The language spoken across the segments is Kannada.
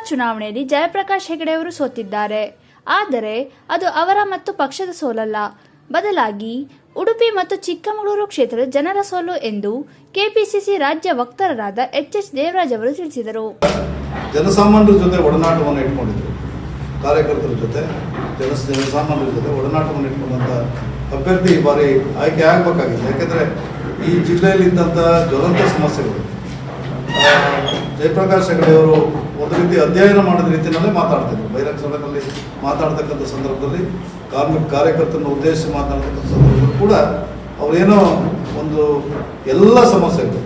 ಚುನಾವಣೆಯಲ್ಲಿ ಜಯಪ್ರಕಾಶ್ ಹೆಗಡೆ ಅವರು ಸೋತಿದ್ದಾರೆ. ಆದರೆ ಅದು ಅವರ ಮತ್ತು ಪಕ್ಷದ ಸೋಲಲ್ಲ, ಬದಲಾಗಿ ಉಡುಪಿ ಮತ್ತು ಚಿಕ್ಕಮಗಳೂರು ಕ್ಷೇತ್ರದ ಜನರ ಸೋಲು ಎಂದು ಕೆಪಿಸಿಸಿ ರಾಜ್ಯ ವಕ್ತಾರರಾದ ಎಚ್ ದೇವರಾಜ್ ಅವರು ತಿಳಿಸಿದರು. ಜನಸಾಮಾನ್ಯರ ಜೊತೆ ಒಡನಾಟವನ್ನು ಇಟ್ಕೊಂಡಿದ್ರು, ಕಾರ್ಯಕರ್ತರ ಜೊತೆ ಜನಸಾಮಾನ್ಯರ ಜೊತೆ ಒಡನಾಟವನ್ನು ಇಟ್ಕೊಂಡಂಥ ಅಭ್ಯರ್ಥಿ ಈ ಬಾರಿ ಆಯ್ಕೆ ಆಗಬೇಕಾಗಿದೆ. ಯಾಕೆಂದರೆ ಈ ಜಿಲ್ಲೆಯಲ್ಲಿ ಇದ್ದಂಥ ಜ್ವಲಂತ ಸಮಸ್ಯೆಗಳು ಜಯಪ್ರಕಾಶ್ ಹೆಗಡೆ ಅವರು ಒಂದು ರೀತಿ ಅಧ್ಯಯನ ಮಾಡಿದ ರೀತಿಯಲ್ಲೇ ಮಾತಾಡ್ತಿದ್ರು. ಬಹಿರಂಗ ಸಭೆಯಲ್ಲಿ ಮಾತಾಡ್ತಕ್ಕಂಥ ಸಂದರ್ಭದಲ್ಲಿ ಕಾರ್ಯಕರ್ತರನ್ನು ಉದ್ದೇಶಿಸಿ ಮಾತನಾಡ್ತಕ್ಕಂಥ ಸಂದರ್ಭದಲ್ಲಿ ಕೂಡ ಅವರೇನೋ ಒಂದು ಎಲ್ಲ ಸಮಸ್ಯೆಗಳು,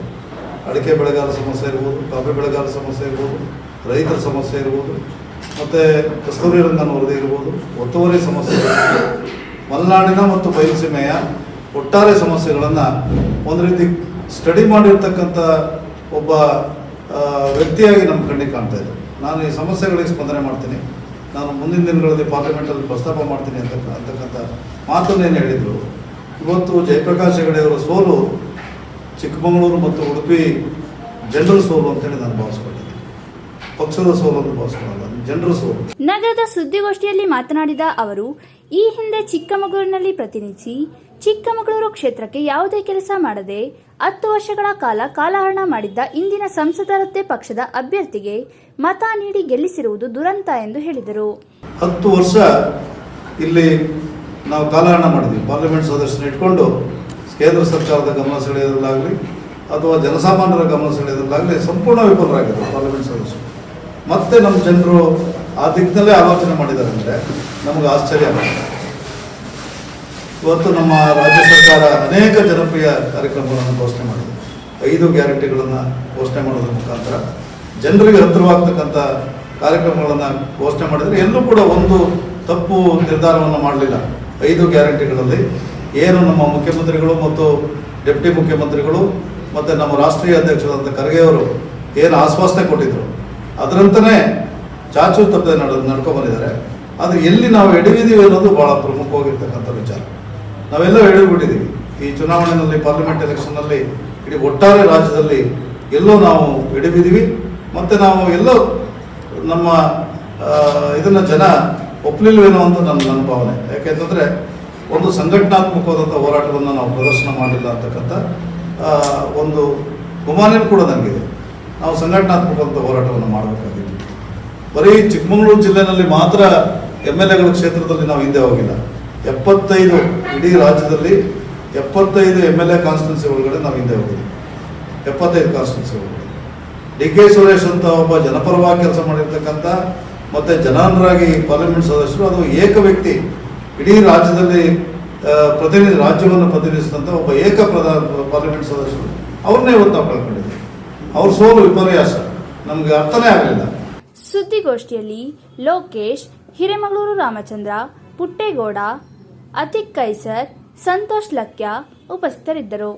ಅಡಿಕೆ ಬೆಳೆಗಾರ ಸಮಸ್ಯೆ ಇರ್ಬೋದು, ಕಾಫಿ ಬೆಳೆಗಾರ ಸಮಸ್ಯೆ ಇರ್ಬೋದು, ರೈತರ ಸಮಸ್ಯೆ ಇರ್ಬೋದು, ಮತ್ತು ಕಸ್ತೂರಿ ರಂಗನ್ ವರದಿ ಇರ್ಬೋದು, ಒತ್ತುವರಿ ಸಮಸ್ಯೆ ಇರ್ಬೋದು, ಮಲೆನಾಡಿನ ಮತ್ತು ಬಯಲುಸೀಮೆಯ ಒಟ್ಟಾರೆ ಸಮಸ್ಯೆಗಳನ್ನು ಒಂದು ರೀತಿ ಸ್ಟಡಿ ಮಾಡಿರ್ತಕ್ಕಂಥ ಒಬ್ಬ ವ್ಯಕ್ತಿಯಾಗಿ ನಮ್ಮ ಕಣ್ಣಿಗೆ ಕಾಣ್ತಾ ಇದೆ. ನಾನು ಈ ಸಮಸ್ಯೆಗಳಿಗೆ ಸ್ಪಂದನೆ ಮಾಡ್ತೀನಿ, ನಾನು ಮುಂದಿನ ದಿನಗಳಲ್ಲಿ ಪಾರ್ಲಿಮೆಂಟಲ್ಲಿ ಪ್ರಸ್ತಾಪ ಮಾಡ್ತೀನಿ ಅಂತಕ್ಕಂಥ ಮಾತನ್ನೇನು ಹೇಳಿದರು. ಇವತ್ತು ಜಯಪ್ರಕಾಶ್ ಹೆಗಡೆ ಅವರ ಸೋಲು ಚಿಕ್ಕಮಗಳೂರು ಮತ್ತು ಉಡುಪಿ ಜನರ ಸೋಲು ಅಂತೇಳಿ ನಾನು ಭಾವಿಸ್ಕೊಂಡಿದ್ದೀನಿ. ಪಕ್ಷದ ಸೋಲು ಅಂತ ಭಾವಿಸ್ಕೊಳ್ಳಲ್ಲ, ಜನರ ಸೋಲು. ನಗರದ ಸುದ್ದಿಗೋಷ್ಠಿಯಲ್ಲಿ ಮಾತನಾಡಿದ ಅವರು, ಈ ಹಿಂದೆ ಚಿಕ್ಕಮಗಳೂರಿನಲ್ಲಿ ಪ್ರತಿನಿಧಿಸಿ ಚಿಕ್ಕಮಗಳೂರು ಕ್ಷೇತ್ರಕ್ಕೆ ಯಾವುದೇ ಕೆಲಸ ಮಾಡದೆ 10 ವರ್ಷಗಳ ಕಾಲ ಕಾಲಹರಣ ಮಾಡಿದ್ದ ಇಂದಿನ ಸಂಸದರದ್ದೇ ಪಕ್ಷದ ಅಭ್ಯರ್ಥಿಗೆ ಮತ ನೀಡಿ ಗೆಲ್ಲಿಸಿರುವುದು ದುರಂತ ಎಂದು ಹೇಳಿದರು. 10 ವರ್ಷ ಇಲ್ಲಿ ನಾವು ಕಾಲಹರಣ ಮಾಡಿದ್ವಿ. ಪಾರ್ಲಿಮೆಂಟ್ ಸದಸ್ಯರನ್ನ ಇಟ್ಕೊಂಡು ಕೇಂದ್ರ ಸರ್ಕಾರದ ಗಮನ ಸೆಳೆಯೋದ್ರಲ್ಲಾಗಲಿ ಅಥವಾ ಜನಸಾಮಾನ್ಯರ ಗಮನ ಸೆಳೆಯೋದ್ರಲ್ಲಾಗಲಿ ಸಂಪೂರ್ಣ ವಿಫಲರಾಗಿದ್ದರು ಪಾರ್ಲಿಮೆಂಟ್ ಸದಸ್ಯರು. ಮತ್ತೆ ನಮ್ಮ ಜನರು ಆ ದಿಕ್ಕಿನಲ್ಲೇ ಆಲೋಚನೆ ಮಾಡಿದ್ದಾರೆ ಅಂದರೆ ನಮಗೆ ಆಶ್ಚರ್ಯ ಆಗುತ್ತೆ. ಇವತ್ತು ನಮ್ಮ ರಾಜ್ಯ ಸರ್ಕಾರ ಅನೇಕ ಜನಪ್ರಿಯ ಕಾರ್ಯಕ್ರಮಗಳನ್ನು ಘೋಷಣೆ ಮಾಡಿದೆ. 5 ಗ್ಯಾರಂಟಿಗಳನ್ನು ಘೋಷಣೆ ಮಾಡೋದ್ರ ಮುಖಾಂತರ ಜನರಿಗೆ ಹತ್ತಿರವಾಗ್ತಕ್ಕಂಥ ಕಾರ್ಯಕ್ರಮಗಳನ್ನು ಘೋಷಣೆ ಮಾಡಿದರೆ ಎಲ್ಲೂ ಕೂಡ ಒಂದು ತಪ್ಪು ನಿರ್ಧಾರವನ್ನು ಮಾಡಲಿಲ್ಲ. 5 ಗ್ಯಾರಂಟಿಗಳಲ್ಲಿ ಏನು ನಮ್ಮ ಮುಖ್ಯಮಂತ್ರಿಗಳು ಮತ್ತು ಡೆಪ್ಟಿ ಮುಖ್ಯಮಂತ್ರಿಗಳು ಮತ್ತು ನಮ್ಮ ರಾಷ್ಟ್ರೀಯ ಅಧ್ಯಕ್ಷರಾದಂಥ ಖರ್ಗೆ ಅವರು ಏನು ಆಶ್ವಾಸನೆ ಕೊಟ್ಟಿದ್ದರು ಅದರಂತನೇ ಚಾಚು ತಪ್ಪದೆ ನಡ್ಕೊಂಡ್ಬಂದಿದ್ದಾರೆ. ಆದರೆ ಎಲ್ಲಿ ನಾವು ಎಡವಿದ್ದೀವಿ ಅನ್ನೋದು ಭಾಳ ಪ್ರಮುಖವಾಗಿರ್ತಕ್ಕಂಥ ವಿಚಾರ. ನಾವೆಲ್ಲ ಎಡವಿಬಿಟ್ಟಿದ್ದೀವಿ ಈ ಚುನಾವಣೆಯಲ್ಲಿ, ಪಾರ್ಲಿಮೆಂಟ್ ಎಲೆಕ್ಷನ್ನಲ್ಲಿ, ಇಡೀ ಒಟ್ಟಾರೆ ರಾಜ್ಯದಲ್ಲಿ ಎಲ್ಲೋ ನಾವು ಎಡವಿದ್ದೀವಿ. ಮತ್ತು ನಾವು ಎಲ್ಲೋ ನಮ್ಮ ಇದನ್ನು ಜನ ಒಪ್ಪಲಿಲ್ವೇನೋ ಅಂತ ನನ್ನ ಭಾವನೆ. ಯಾಕೆಂತಂದರೆ ಒಂದು ಸಂಘಟನಾತ್ಮಕವಾದಂಥ ಹೋರಾಟವನ್ನು ನಾವು ಪ್ರದರ್ಶನ ಮಾಡಲಿಲ್ಲ ಅಂತಕ್ಕಂಥ ಒಂದು ಗುಮಾನಿನೂ ಕೂಡ ನನಗಿದೆ. ನಾವು ಸಂಘಟನಾತ್ಮಕವಾದಂಥ ಹೋರಾಟವನ್ನು ಮಾಡಬೇಕಾಗಿತ್ತು. ಬರೀ ಚಿಕ್ಕಮಗಳೂರು ಜಿಲ್ಲೆಯಲ್ಲಿ ಮಾತ್ರ MLAಗಳ ಕ್ಷೇತ್ರದಲ್ಲಿ ನಾವು ಹಿಂದೆ ಹೋಗಿಲ್ಲ. 75 ಇಡೀ ರಾಜ್ಯದಲ್ಲಿ 75 MLA ಕಾನ್ಸ್ಟಿಟ್ಯೂನ್ಸಿ ಒಳಗಡೆ ನಾವು ಹಿಂದೆ ಹೋಗಿದ್ದೀವಿ. 75 ಕಾನ್ಸ್ಟಿಟ್ಯೂನ್ಸಿ ಒಳಗಡೆ DK ಸುರೇಶ್ ಅಂತ ಒಬ್ಬ ಜನಪರವಾಗಿ ಕೆಲಸ ಮಾಡಿರ್ತಕ್ಕಂಥ ಮತ್ತು ಜನಾನರಾಗಿ ಪಾರ್ಲಿಮೆಂಟ್ ಸದಸ್ಯರು, ಅದು ಏಕ ವ್ಯಕ್ತಿ ಇಡೀ ರಾಜ್ಯದಲ್ಲಿ ರಾಜ್ಯವನ್ನು ಪ್ರತಿನಿಧಿಸಿದಂಥ ಒಬ್ಬ ಏಕ ಪಾರ್ಲಿಮೆಂಟ್ ಸದಸ್ಯರು, ಅವ್ರನ್ನೇ ಇವತ್ತು ನಾವು ಕಳ್ಕೊಂಡಿದ್ದೀವಿ. ಅವ್ರ ಸೋಲು ವಿಪರ್ಯಾಸ, ನಮಗೆ ಅರ್ಥನೇ ಆಗಲಿಲ್ಲ. ಸುದ್ದಿಗೋಷ್ಠಿಯಲ್ಲಿ ಲೋಕೇಶ್, ಹಿರೇಮಗಳೂರು ರಾಮಚಂದ್ರ, ಪುಟ್ಟೇಗೌಡ, ಅತಿಕ್ ಕೈಸರ್, ಸಂತೋಷ್ ಲಕ್ಯ ಉಪಸ್ಥಿತರಿದ್ದರು.